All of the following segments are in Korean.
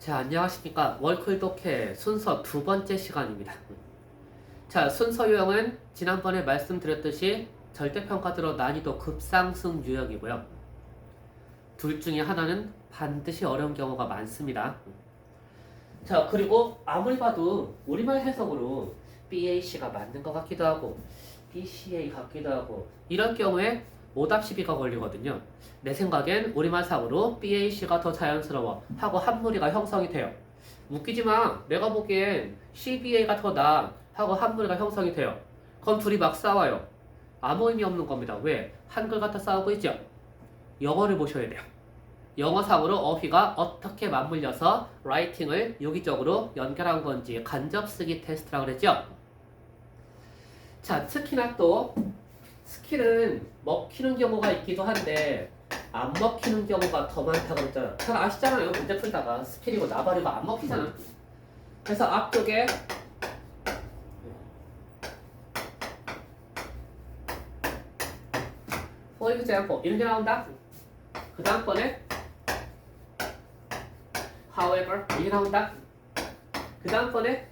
자, 안녕하십니까. 월클 독해 순서 두 번째 시간입니다. 자, 순서 유형은 지난번에 말씀드렸듯이 절대평가대로 난이도 급상승 유형이고요. 둘 중에 하나는 반드시 어려운 경우가 많습니다. 자, 그리고 아무리 봐도 우리말 해석으로 BAC가 맞는 것 같기도 하고 BCA 같기도 하고 이런 경우에 오답 시비가 걸리거든요. 내 생각엔 우리말상으로 BAC가 더 자연스러워 하고 한 무리가 형성이 돼요. 웃기지 마. 내가 보기엔 CBA가 더 나아 하고 한 무리가 형성이 돼요. 그럼 둘이 막 싸워요. 아무 의미 없는 겁니다. 왜? 한글 갖다 싸우고 있죠. 영어를 보셔야 돼요. 영어상으로 어휘가 어떻게 맞물려서 라이팅을 유기적으로 연결한 건지 간접 쓰기 테스트라고 그랬죠. 자, 특히나 또 스킬은 먹히는 경우가 있기도 한데 안 먹히는 경우가 더 많다고 그랬잖아. 잘 아시잖아요. 문제 풀다가 스킬이고 나발이고 안 먹히잖아. 그래서 앞쪽에 for example 이런 게 나온다. 그 다음번에 however 이게 나온다. 그 다음번에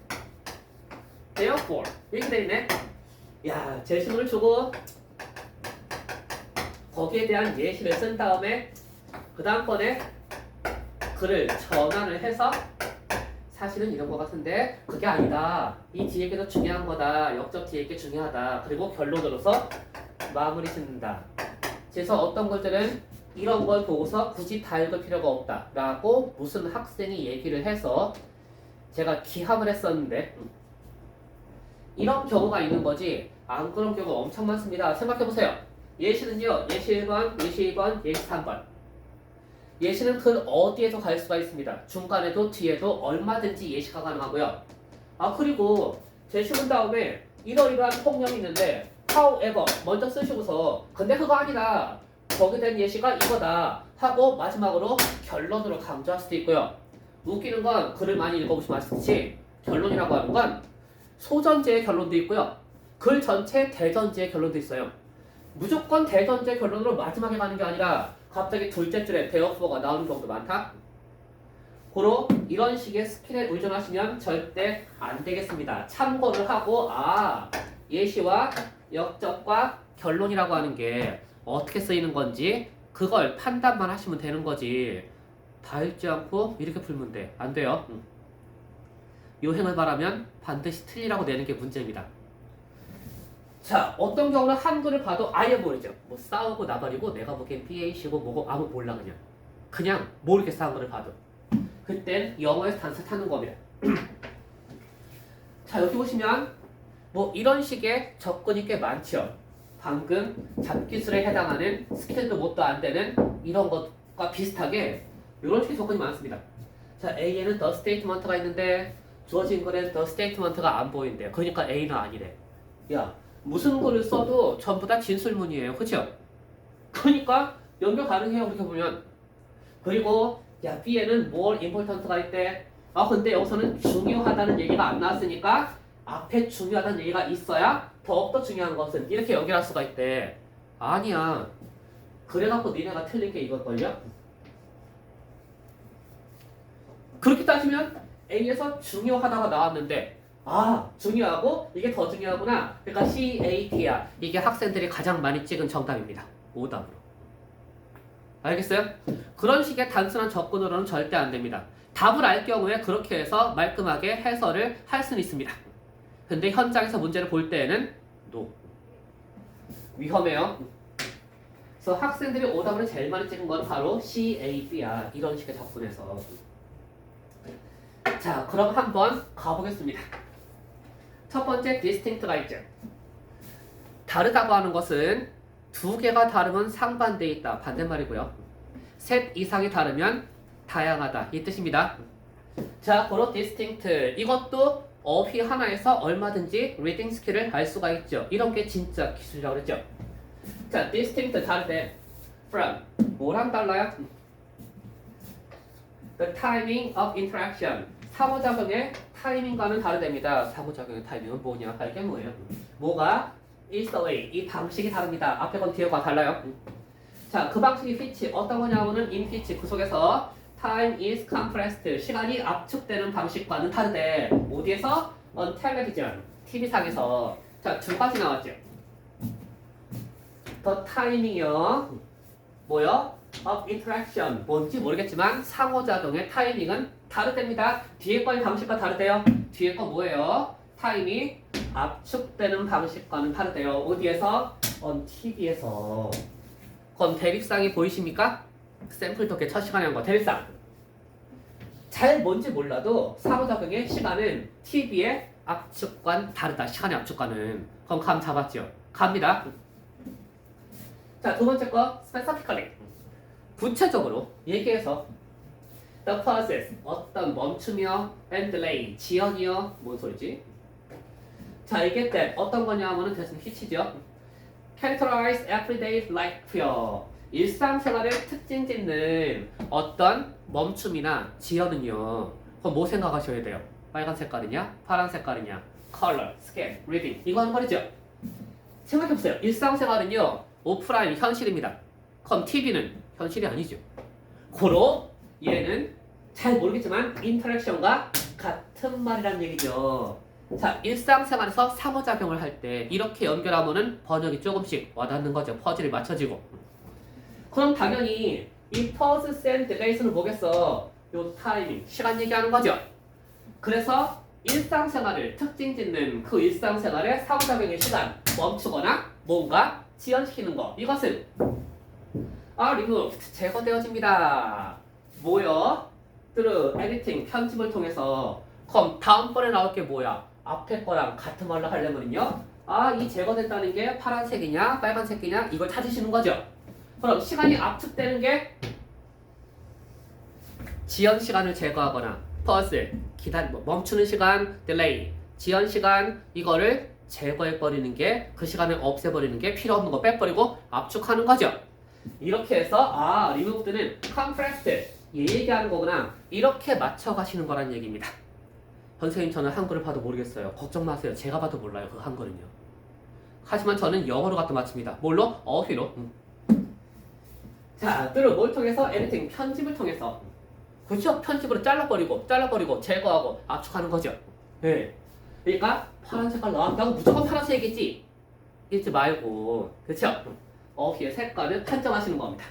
therefore 이렇게 돼 있네. 야, 제시문을 주고 거기에 대한 예시를 쓴 다음에 그 다음번에 글을 전환을 해서 사실은 이런 것 같은데 그게 아니다. 이 뒤에 게 더 중요한 거다. 역적 뒤에 게 중요하다. 그리고 결론으로서 마무리 짓는다. 그래서 어떤 것들은 이런 걸 보고서 굳이 다 읽을 필요가 없다 라고 무슨 학생이 얘기를 해서 제가 기합을 했었는데 이런 경우가 있는 거지 안 그런 경우가 엄청 많습니다. 생각해보세요. 예시는요. 예시 1번, 예시 2번, 예시 3번. 예시는 글 어디에도 갈 수가 있습니다. 중간에도 뒤에도 얼마든지 예시가 가능하고요. 아, 그리고 제시문 다음에 이러이러한 통념이 있는데 however 먼저 쓰시고서 근데 그거 아니다. 거기에 대한 예시가 이거다 하고 마지막으로 결론으로 강조할 수도 있고요. 웃기는 건 글을 많이 읽어보시면 아시듯이 결론이라고 하는 건 소전제의 결론도 있고요. 글 전체 대전제의 결론도 있어요. 무조건 대전제 결론으로 마지막에 가는 게 아니라 갑자기 둘째 줄에 therefore 나오는 경우도 많다. 고로 이런 식의 스킬에 의존하시면 절대 안 되겠습니다. 참고를 하고 예시와 역적과 결론이라고 하는 게 어떻게 쓰이는 건지 그걸 판단만 하시면 되는 거지 다 읽지 않고 이렇게 풀면 돼. 안 돼요. 요행을 바라면 반드시 틀리라고 내는 게 문제입니다. 자, 어떤 경우는 한글을 봐도 아예 모르죠. 뭐 싸우고 나발이고 내가 보기엔 BAC고 뭐고 아무 몰라 그냥 모르겠어 한글을 봐도. 그땐 영어에서 단서 타는 겁니다. 자, 여기 보시면 뭐 이런 식의 접근이 꽤 많죠. 방금 잡기술에 해당하는 스킬도 뭣도 안 되는 이런 것과 비슷하게 이런 식의 접근이 많습니다. 자, A에는 the statement가 있는데 주어진 글엔 the statement가 안 보이는데 그러니까 A는 아니래. 야, 무슨 글을 써도 전부 다 진술문이에요. 그쵸? 그러니까 연결 가능해요. 그렇게 보면. 그리고 야, B에는 more important가 있대. 근데 여기서는 중요하다는 얘기가 안 나왔으니까 앞에 중요하다는 얘기가 있어야 더욱더 중요한 것은 이렇게 연결할 수가 있대. 아니야. 그래갖고 니네가 틀린 게 이걸걸요? 그렇게 따지면 A에서 중요하다가 나왔는데 중요하고 이게 더 중요하구나. 그러니까 CAT야. 이게 학생들이 가장 많이 찍은 정답입니다. 오답으로. 알겠어요? 그런 식의 단순한 접근으로는 절대 안 됩니다. 답을 알 경우에 그렇게 해서 말끔하게 해설을 할 수는 있습니다. 근데 현장에서 문제를 볼 때에는 NO. 위험해요. 그래서 학생들이 오답을 제일 많이 찍은 건 바로 CAB야. 이런 식의 접근에서. 자, 그럼 한번 가보겠습니다. 첫 번째 distinct가 있죠. 다르다고 하는 것은 두 개가 다르면 상반되어 있다. 반대말이고요. 셋 이상이 다르면 다양하다. 이 뜻입니다. 자, 바로 distinct. 이것도 어휘 하나에서 얼마든지 리딩 스킬을 알 수가 있죠. 이런 게 진짜 기술이라고 그랬죠. 자, distinct 다르대. from 뭐랑 달라요? The timing of interaction. 상호작용의 타이밍과는 다르답니다. 상호작용의 타이밍은 뭐냐? 알게 뭐예요? 뭐가? is the way. 이 방식이 다릅니다. 앞에 건 뒤에 건 달라요. 자, 그 방식이 피치. 어떤 거냐면은 in 피치. 그 속에서 Time is compressed. 시간이 압축되는 방식과는 다르대. 어디에서? On television. TV상에서. 자, 두 가지 나왔죠. The timing이요. 뭐요? Of interaction. 뭔지 모르겠지만 상호작용의 타이밍은 다르답니다. 뒤에 거의 방식과 다르대요. 뒤에 거 뭐예요? 타임이 압축되는 방식과는 다르대요. 어디에서? On TV에서. 그럼 대립상이 보이십니까? 샘플 토끼 첫 시간에 한 거 대립상. 잘 뭔지 몰라도 상호작용의 시간은 TV의 압축과는 다르다. 시간의 압축과는. 그럼 감 잡았죠? 갑니다. 자, 두 번째 거 specifically. 구체적으로 얘기해서 the process, 어떤 멈춤이요, and delay, 지연이요, 뭔 소리지? 자, 이게 때 어떤 거냐 하면은 대신 히치죠. characterize everyday life요. 일상생활을 특징 짓는 어떤 멈춤이나 지연은요. 그럼 뭐 생각하셔야 돼요? 빨간 색깔이냐, 파란 색깔이냐, color, scale, reading 이거 하는 말이죠. 생각해보세요. 일상생활은요 오프라인 현실입니다. 그럼 TV는 현실이 아니죠. 고로 얘는 잘 모르겠지만 인터랙션과 같은 말이란 얘기죠. 자, 일상생활에서 상호작용을 할 때 이렇게 연결하면은 번역이 조금씩 와닿는 거죠. 퍼즐이 맞춰지고. 그럼 당연히 이 pause and delays는 뭐겠어? 요 타이밍, 시간 얘기하는 거죠. 그래서 일상생활을 특징 짓는 그 일상생활의 상호작용의 시간 멈추거나 뭔가 지연시키는 거, 이것은 removed, 제거되어집니다. 뭐요? through editing, 편집을 통해서. 그럼 다음번에 나올 게 뭐야? 앞에 거랑 같은 말로 하려면요 이 제거된다는 게 파란색이냐 빨간색이냐 이걸 찾으시는 거죠. 그럼 시간이 압축되는 게 지연 시간을 제거하거나 pause, 멈추는 시간, delay, 지연 시간 이거를 제거해버리는 게 그 시간을 없애버리는 게 필요 없는 거 빼버리고 압축하는 거죠. 이렇게 해서 removed는 compressed 얘 얘기하는 거구나. 이렇게 맞춰가시는 거란 얘기입니다. 선생님 저는 한글을 봐도 모르겠어요. 걱정 마세요. 제가 봐도 몰라요. 그 한글은요. 하지만 저는 영어로 갖다 맞춥니다. 뭘로? 어휘로. 자, through 뭘 통해서? editing, 편집을 통해서. 그렇죠? 편집으로 잘라버리고 제거하고 압축하는 거죠. 네. 그러니까 파란 색깔 나온다고 무조건 파란색이겠지? 읽지 말고, 그렇죠? 어휘의 색깔을 판정하시는 겁니다.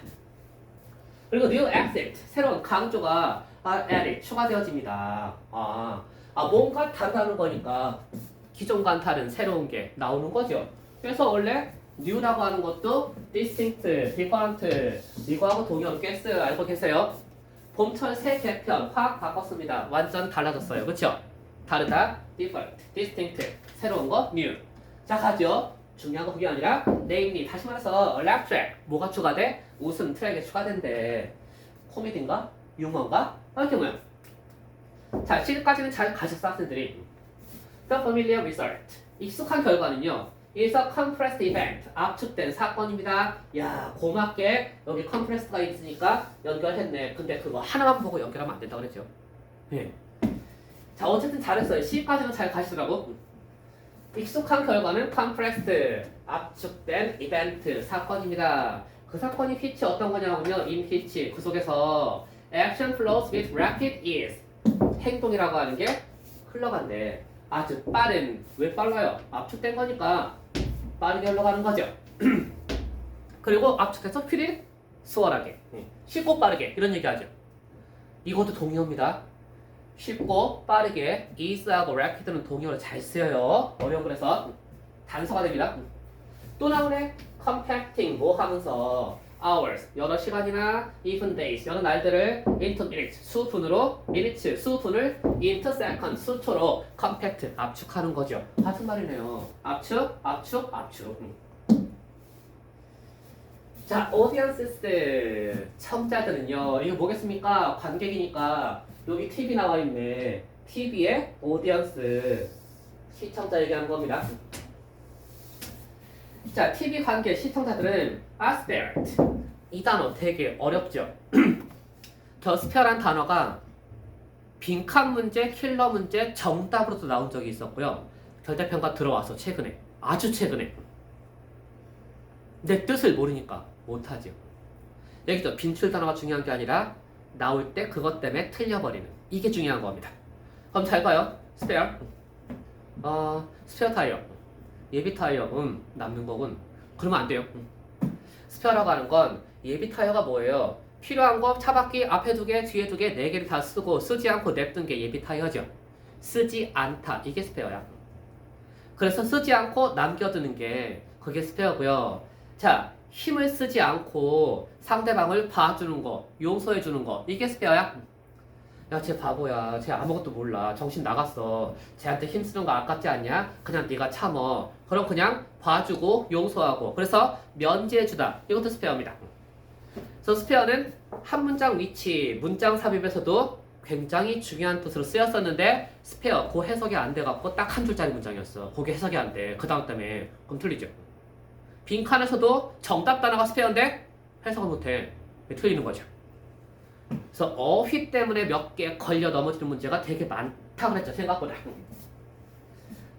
그리고 new accent, 새로운 강조가 added, 추가되어집니다. 뭔가 다르다는 거니까 기존과는 다른 새로운 게 나오는 거죠. 그래서 원래 new라고 하는 것도 distinct, different 이거하고 동의어는 guess 알고 계세요? 봄철 새 개편 확 바꿨습니다. 완전 달라졌어요. 그렇죠? 다르다, different, distinct, 새로운 거 new. 자, 가죠. 중요한 거 그게 아니라 namely, 다시 말해서 laugh track, 뭐가 추가돼? 웃음 트랙에 추가된대. 코미디인가? 유머인가? 이렇게 뭐야? 자, 지금까지는 잘 가셨어 학생들이. The familiar result, 익숙한 결과는요 is a compressed event, 압축된 사건입니다. 야, 고맙게 여기 compressed가 있으니까 연결했네. 근데 그거 하나만 보고 연결하면 안 된다고 그랬죠. 네. 자, 어쨌든 잘했어요. C까지는 잘 가시더라고. 익숙한 결과는 compressed, 압축된 이벤트, 사건입니다. 그 사건이 which 어떤 거냐면요 in which, 그 속에서 action flows with rapid ease, 행동이라고 하는 게 흘러간대. 아주 빠른, 왜 빨라요? 압축된 거니까 빠르게 흘러가는 거죠. 그리고 압축돼서 필히 수월하게, 쉽고 빠르게 이런 얘기하죠. 이것도 동의어입니다. 쉽고 빠르게, ease하고 rapid는 동의어를 잘 쓰여요. 어려운 그래서 단서가 됩니다. 또 나오네. compacting 뭐 하면서 hours 여러 시간이나 even days 여러 날들을 into minutes 수분으로 minutes 수분을 into second 수초로 compact 압축하는 거죠. 같은 말이네요. 압축. 자, audiences 청자들은요. 이거 뭐겠습니까? 관객이니까 여기 TV 나와 있네. TV의 audience 시청자 얘기하는 겁니다. 자, TV 관계 시청자들은 are spared. 이 단어 되게 어렵죠. 더 스페어란 단어가 빈칸 문제, 킬러 문제 정답으로도 나온 적이 있었고요. 절대평가 들어와서 최근에, 아주 최근에. 내 뜻을 모르니까 못하죠. 여기서 빈출 단어가 중요한 게 아니라 나올 때 그것 때문에 틀려버리는 이게 중요한 겁니다. 그럼 잘 봐요. 스페어. 스페어 타이어. 예비 타이어. 남는 거군. 그러면 안 돼요. 스페어라고 하는 건 예비 타이어가 뭐예요? 필요한 거 차바퀴 앞에 2개, 뒤에 2개, 4개를 다 쓰고 쓰지 않고 냅둔 게 예비 타이어죠. 쓰지 않다. 이게 스페어야. 그래서 쓰지 않고 남겨두는 게 그게 스페어고요. 자, 힘을 쓰지 않고 상대방을 봐주는 거, 용서해주는 거 이게 스페어야. 야, 쟤 바보야. 쟤 아무것도 몰라. 정신 나갔어. 쟤한테 힘쓰는 거 아깝지 않냐? 그냥 네가 참어. 그럼 그냥 봐주고 용서하고. 그래서 면제해주다. 이것도 스페어입니다. 그래서 스페어는 한 문장 위치, 문장 삽입에서도 굉장히 중요한 뜻으로 쓰였었는데 스페어, 그 해석이 안 돼갖고 딱 한 줄짜리 문장이었어. 그게 해석이 안 돼. 그 다음 때문에. 그럼 틀리죠. 빈칸에서도 정답 단어가 스페어인데 해석을 못해. 틀리는 거죠. 그래서 어휘 때문에 몇 개 걸려 넘어지는 문제가 되게 많다 그랬죠. 생각보다.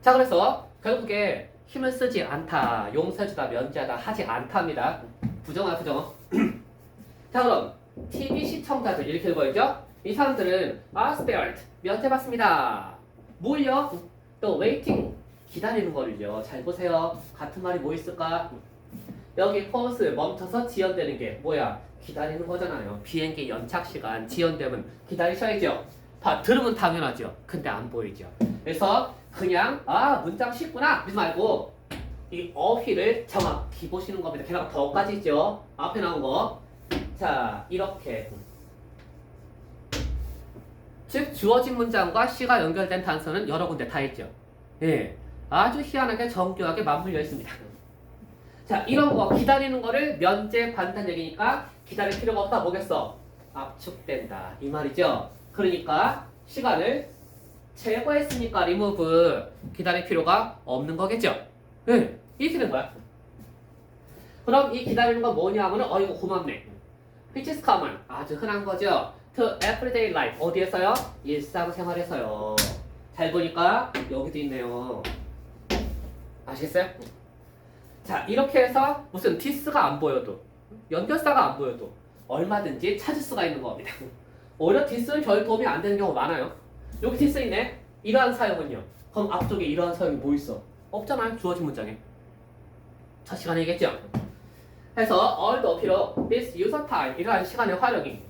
자, 그래서 결국에 힘을 쓰지 않다, 용서해주다, 면제하다 하지 않답니다. 부정아, 부정어. 자, 그럼 TV 시청자들 이렇게 읽어야죠. 이 사람들은 spared, 면제받습니다. 뭘요? 또 waiting, 기다리는 거를요. 잘 보세요. 같은 말이 뭐 있을까? 여기 pause, 멈춰서 지연되는 게 뭐야? 기다리는 거잖아요. 비행기 연착 시간 지연되면 기다리셔야죠. 들으면 당연하죠. 근데 안 보이죠. 그래서 그냥 문장 쉽구나 이러지 말고 이 어휘를 정확히 보시는 겁니다. 게다가 더까지 있죠. 앞에 나온 거. 자, 이렇게 즉 주어진 문장과 시가 연결된 단서는 여러 군데 다 있죠. 예, 아주 희한하게 정교하게 맞물려 있습니다. 자, 이런 거 기다리는 거를 면제받는다는 얘기니까 기다릴 필요가 없다. 뭐겠어? 압축된다. 이 말이죠. 그러니까 시간을 제거했으니까 remove, 기다릴 필요가 없는 거겠죠. 네, 이렇게 된 거야. 그럼 이 기다리는 건 뭐냐 하면 이거 고맙네. which is common, 아주 흔한 거죠. to everyday life, 어디에서요? 일상생활에서요. 잘 보니까 여기도 있네요. 아시겠어요? 자, 이렇게 해서 무슨 this가 안 보여도, 연결사가 안 보여도 얼마든지 찾을 수가 있는 겁니다. 오히려 this는 별 도움이 안 되는 경우가 많아요. 여기 this 있네. 이러한 사용은요. 그럼 앞쪽에 이러한 사용이 뭐 있어? 없잖아요. 주어진 문장에. 첫 시간에 얘기했죠. 해서 all 필요 this user time, 이러한 시간의 활용이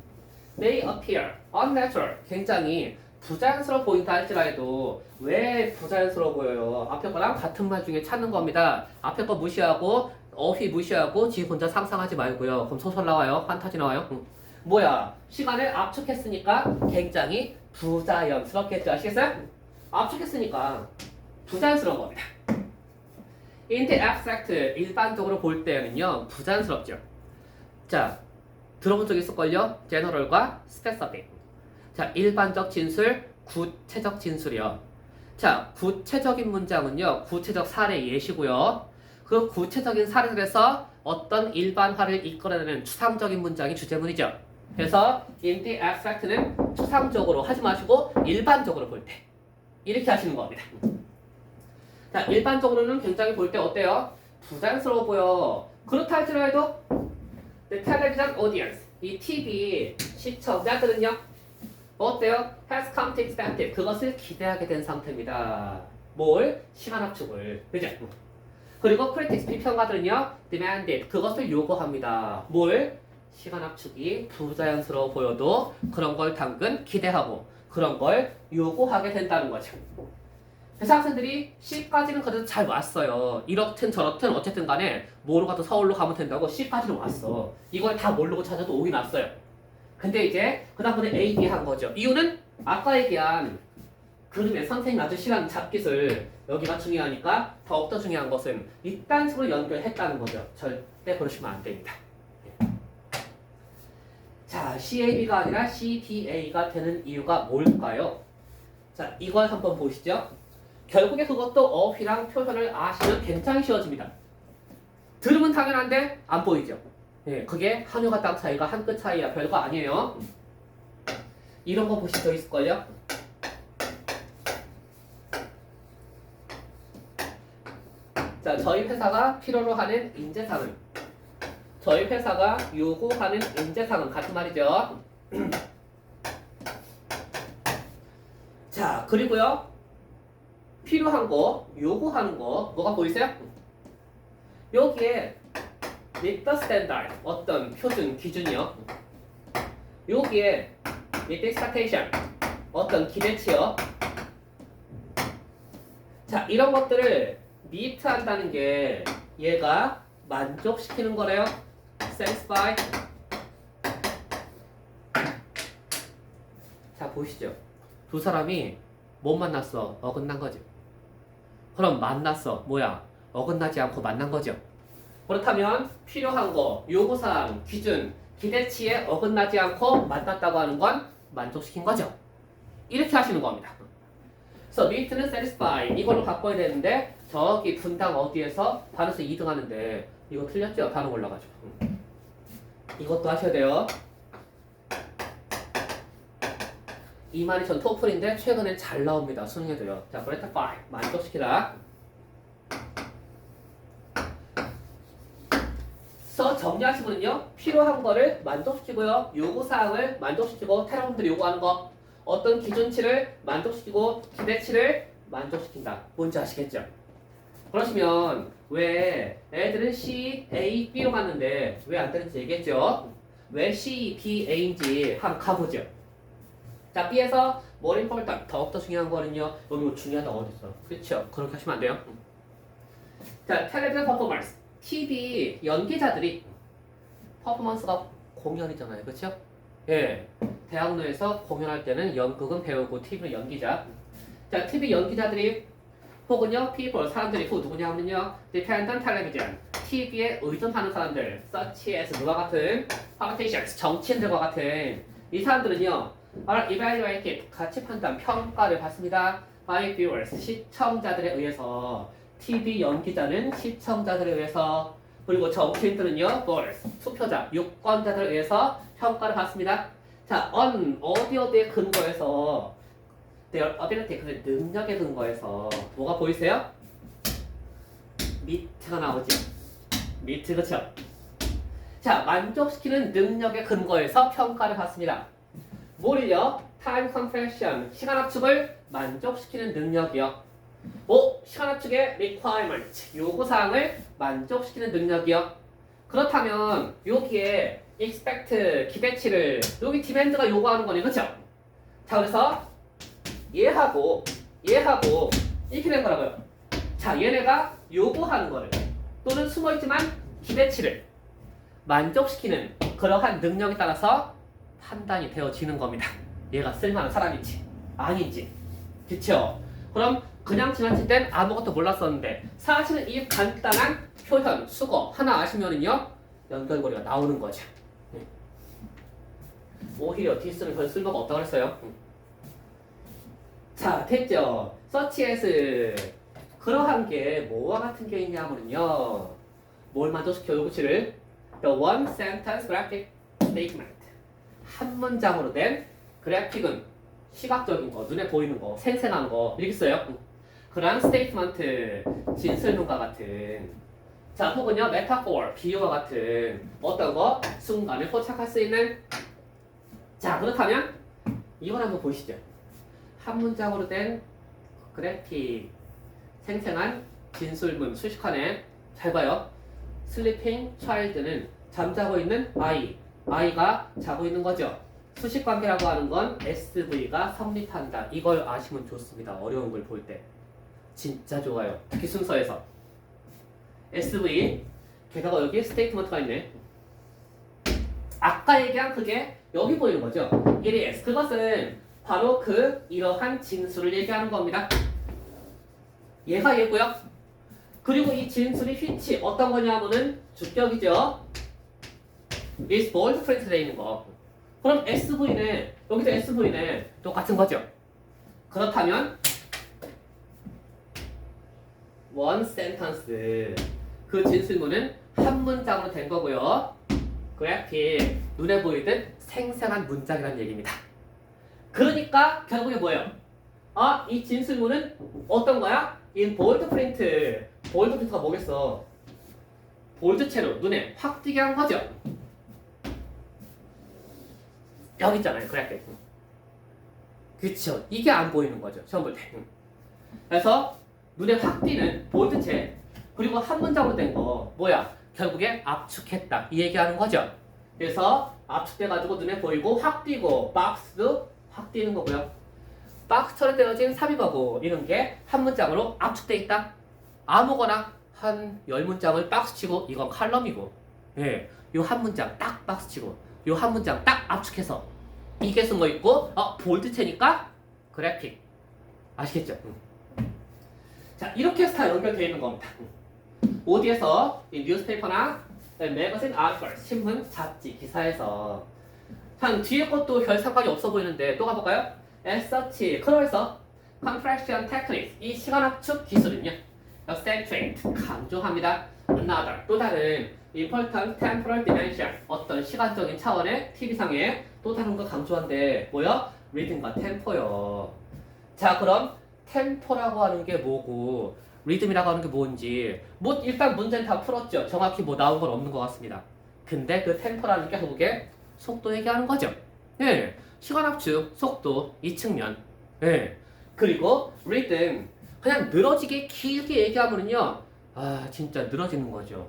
may appear unnatural, 굉장히 부자연스러워 보인다 할지라도 왜 부자연스러워 보여요? 앞에 거랑 같은 말 중에 찾는 겁니다. 앞에 거 무시하고 어휘 무시하고 지 혼자 상상하지 말고요. 그럼 소설 나와요? 판타지 나와요? 뭐야? 시간을 압축했으니까 굉장히 부자연스럽겠죠. 아시겠어요? 압축했으니까 부자연스러운 겁니다. In the abstract, 일반적으로 볼 때는요 부자연스럽죠. 자, 들어본 적 있을걸요? general과 specific. 자, 일반적 진술, 구체적 진술이요. 자, 구체적인 문장은요 구체적 사례 예시고요. 그 구체적인 사례들에서 어떤 일반화를 이끌어내는 추상적인 문장이 주제문이죠. 그래서 in the abstract는 추상적으로 하지 마시고 일반적으로 볼 때 이렇게 하시는 겁니다. 자, 일반적으로는 굉장히 볼 때 어때요? 부자연스러워 보여. 그렇다 할지라도 the television audience, 이 TV 시청자들은요 어때요? has come to expect it, 그것을 기대하게 된 상태입니다. 뭘? 시간 압축을. 그죠? 그리고 critics, 비평가들은요 demanded, 그것을 요구합니다. 뭘? 시간 압축이 부자연스러워 보여도 그런 걸 당근 기대하고 그런 걸 요구하게 된다는 거죠. 그래서 학생들이 C까지는 그래도 잘 왔어요. 이렇든 저렇든 어쨌든 간에 뭐로 가도 서울로 가면 된다고 C까지는 왔어. 이걸 다 모르고 찾아도 오긴 왔어요. 근데 이제 그 다음번에 A, B 한 거죠. 이유는 아까 얘기한 그림의 선생님 아주 시간 잡기술, 여기가 중요하니까 더욱더 중요한 것은 이딴 식으로 연결했다는 거죠. 절대 그러시면 안 됩니다. 자, CAB가 아니라 CDA가 되는 이유가 뭘까요? 자, 이걸 한번 보시죠. 결국에 그것도 어휘랑 표현을 아시면 굉장히 쉬워집니다. 들으면 당연한데 안 보이죠? 예, 그게 한유가 땅 차이가 한 끗 차이야. 별거 아니에요. 이런 거 보실 수 있을걸요? 자, 저희 회사가 필요로 하는 인재상은, 저희 회사가 요구하는 인재상은 같은 말이죠. 자, 그리고요. 필요한 거, 요구하는 거, 뭐가 보이세요? 여기에 meet the standard, 어떤 표준, 기준이요. 여기에 meet the expectation, 어떤 기대치요. 자, 이런 것들을 meet 한다는 게 얘가 만족시키는 거래요. satisfy. 자, 보시죠. 두 사람이 못 만났어. 어긋난 거지. 그럼 만났어. 뭐야? 어긋나지 않고 만난 거죠. 그렇다면 필요한 거, 요구사항, 기준, 기대치에 어긋나지 않고 만났다고 하는 건 만족시킨 거죠. 이렇게 하시는 겁니다. 그래서 meet는 satisfy 이걸로 바꿔야 되는데 저기 분당 어디에서 단어수 2등 하는데 이거 틀렸죠? 단어 올라가지고. 이것도 하셔야 돼요. 이 말이 전 토플인데 최근엔 잘 나옵니다. 수능에도요. 자, gratify 만족시키다. 그래서 정리하시면요. 필요한 거를 만족시키고요. 요구사항을 만족시키고 테러분들이 요구하는 거 어떤 기준치를 만족시키고 기대치를 만족시킨다. 뭔지 아시겠죠? 그러시면 왜 애들은 C, A, B로 갔는데 왜 안 되는지 얘기했죠? 왜 C, B, A인지 한번 가보죠. 자, B에서 more important, 더욱더 중요한 거는요. 여기 뭐 중요하다 어딨어? 그렇죠? 그렇게 하시면 안 돼요. 자, 텔레비전 퍼포먼스. TV 연기자들이 퍼포먼스가 공연이잖아요. 그렇죠? 예. 대학로에서 공연할 때는 연극은 배우고 TV는 연기자. 자, TV 연기자들이 혹은요, people, 사람들이 who 누구냐 하면요, depend on television, TV에 의존하는 사람들, such as 누가 같은 politicians, 정치인들과 같은 이 사람들은요, are evaluated, 가치 판단, 평가를 받습니다. by viewers, 시청자들에 의해서. TV 연기자는 시청자들에 의해서, 그리고 정치인들은요, voters, 투표자, 유권자들에 의해서 평가를 받습니다. 자, on, 어디에 근거해서 their ability, 그 능력에 근거해서 뭐가 보이세요? meet가 나오지. meet, 그쵸? 자, 만족시키는 능력에 근거해서 평가를 받습니다. 뭐를요? time compression, 시간 압축을 만족시키는 능력이요. 시간 압축의 requirement, 요구사항을 만족시키는 능력이요. 그렇다면 여기에 expect, 기대치를 여기 demand가 요구하는 거네, 그쵸? 자, 그래서 얘하고 이렇게 된 거라고요. 자, 얘네가 요구하는 거를 또는 숨어있지만 기대치를 만족시키는 그러한 능력에 따라서 판단이 되어지는 겁니다. 얘가 쓸만한 사람인지 아닌지. 그쵸? 그럼 그냥 지나칠 땐 아무것도 몰랐었는데 사실은 이 간단한 표현, 수거 하나 아시면은요 연결고리가 나오는 거죠. 오히려 디스는 별 쓸모가 없다고 그랬어요. 자, 됐죠? such as 그러한 게 뭐와 같은 게 있냐면요, 뭘 만족시켜 요구치를 the one sentence graphic statement, 한 문장으로 된 그래픽은 시각적인 거, 눈에 보이는 거, 생생한 거 이렇게 써요. 그런 스테이트먼트, 진술문과 같은, 자, 혹은요 메타포, 비유와 같은 어떤 거 순간을 포착할 수 있는. 자, 그렇다면 이걸 한번 보시죠. 한 문장으로 된 그래픽, 생생한 진술문, 수식하네. 잘 봐요. Sleeping child는 잠자고 있는 아이, 아이가 자고 있는 거죠. 수식관계라고 하는 건 SV가 성립한다. 이걸 아시면 좋습니다. 어려운 걸 볼 때. 진짜 좋아요. 특히 순서에서. SV, 게다가 여기 스테이트먼트가 있네. 아까 얘기한 그게 여기 보이는 거죠. It is. 그것은 바로 이러한 진술을 얘기하는 겁니다. 얘가 얘고요. 그리고 이 진술이 which 어떤 거냐면은 주격이죠. is bold print 되어 있는 거. 그럼 SV네. 여기도 SV네. 똑같은 거죠. 그렇다면 one sentence, 그 진술문은 한 문장으로 된 거고요. 그래픽, 눈에 보이듯 생생한 문장이라는 얘기입니다. 그러니까 결국에 뭐예요? 이 진술문은 어떤 거야? in bold print. bold print가 뭐겠어? 볼드체로 눈에 확 띄게 한 거죠. 여기 있잖아요. 그래픽. 그쵸. 이게 안 보이는 거죠. 처음 볼 때. 그래서 눈에 확 띄는 볼트체 그리고 한 문장으로 된 거 뭐야? 결국에 압축했다. 이 얘기하는 거죠. 그래서 압축돼가지고 눈에 보이고 확 띄고 박스도 확 띄는 거고요. 박스처럼 되어진 삽입하고 이런 게 한 문장으로 압축돼 있다. 아무거나 한 10문장을 박스치고 이건 칼럼이고 예, 요 한 문장 딱 박스치고 요 한 문장 딱 압축해서 이게 쓴 거 있고 볼트체니까 그래픽 아시겠죠? 자 이렇게 해서 다 연결되어 있는 겁니다. 어디에서? 이 뉴스페이퍼나 매거진 아티클 신문 잡지 기사에서 한 뒤에 것도 별 상관이 없어 보이는데 또 가볼까요? 에서치 그래서 compression techniques 이 시간 압축 기술은요 accentuate 강조합니다. another 또 다른 important temporal dimension 어떤 시간적인 차원의 TV상에 또 다른 거 강조한데 뭐요? 리듬과 템포요. 자 그럼 템포라고 하는 게 뭐고 리듬이라고 하는 게 뭔지 뭐 일단 문제는 다 풀었죠. 정확히 뭐 나온 건 없는 것 같습니다. 근데 그 템포라는 게 결국에 속도 얘기하는 거죠. 예, 시간 압축, 속도 이 측면. 예, 그리고 리듬 그냥 늘어지게 길게 얘기하면은요 아 진짜 늘어지는 거죠.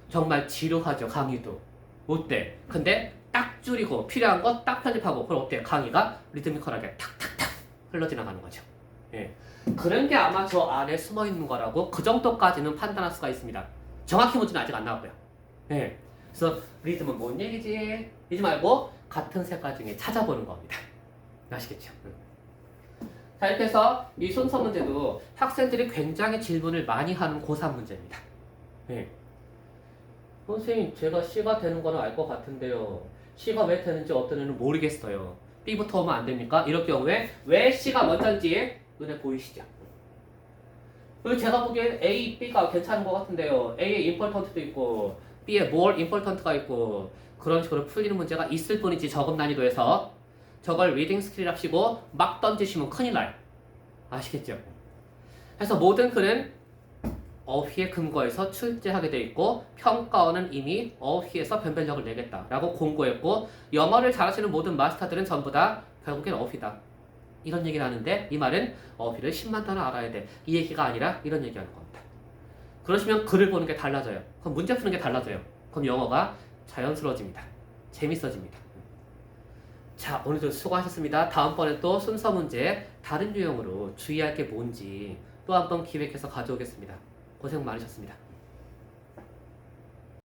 정말 지루하죠. 강의도 어때? 근데 딱 줄이고 필요한 거 딱 편집하고 그럼 어때? 강의가 리드미컬하게 탁탁탁 흘러 지나가는 거죠. 예. 그런 게 아마 저 안에 숨어 있는 거라고 그 정도까지는 판단할 수가 있습니다. 정확히 문제는 아직 안 나왔고요. 예. 그래서 리듬은 뭔 얘기지? 이지 말고 같은 색깔 중에 찾아보는 겁니다. 아시겠죠? 자 이렇게 해서 이 순서 문제도 학생들이 굉장히 질문을 많이 하는 고3 문제입니다. 예. 선생님 제가 C가 되는 거는 알 것 같은데요. C가 왜 되는지 어떤 애는 모르겠어요. B부터 오면 안 됩니까? 이럴 경우에 왜 C가 먼저인지 눈에 보이시죠? 그리고 제가 보기엔 A, B가 괜찮은 것 같은데요. A에 important도 있고 B에 more important가 있고 그런 식으로 풀리는 문제가 있을 뿐이지 저급 난이도에서 저걸 리딩 스킬이랍시고 막 던지시면 큰일 나요. 아시겠죠? 그래서 모든 글은 어휘에 근거해서 출제하게 돼 있고 평가원은 이미 어휘에서 변별력을 내겠다라고 공고했고 영어를 잘하시는 모든 마스터들은 전부 다 결국엔 어휘다. 이런 얘기를 하는데 이 말은 어휘를 10만 단어 알아야 돼. 이 얘기가 아니라 이런 얘기하는 겁니다. 그러시면 글을 보는 게 달라져요. 그럼 문제 푸는 게 달라져요. 그럼 영어가 자연스러워집니다. 재밌어집니다. 자 오늘도 수고하셨습니다. 다음번에 또 순서 문제 다른 유형으로 주의할 게 뭔지 또 한 번 기획해서 가져오겠습니다. 고생 많으셨습니다.